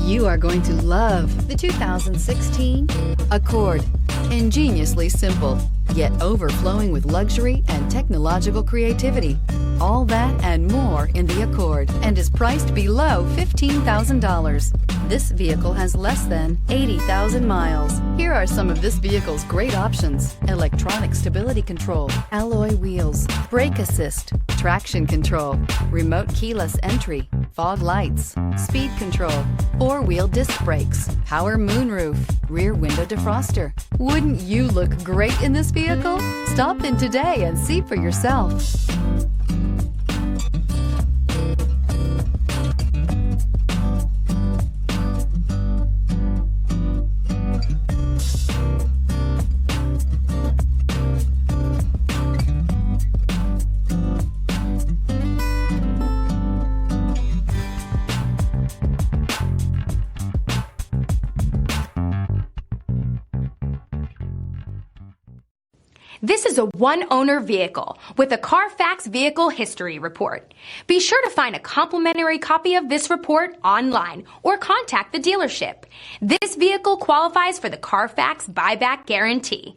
You are going to love the 2016 Accord. Ingeniously simple, yet overflowing with luxury and technological creativity. All that and more in the Accord, and is priced below $15,000. This vehicle has less than 80,000 miles. Here are some of this vehicle's great options: electronic stability control, alloy wheels, brake assist, traction control, remote keyless entry, fog lights, speed control, four-wheel disc brakes, power moonroof, rear window defroster. Wouldn't you look great in this vehicle? Stop in today and see for yourself. This is a one-owner vehicle with a Carfax Vehicle History Report. Be sure to find a complimentary copy of this report online or contact the dealership. This vehicle qualifies for the Carfax Buyback Guarantee.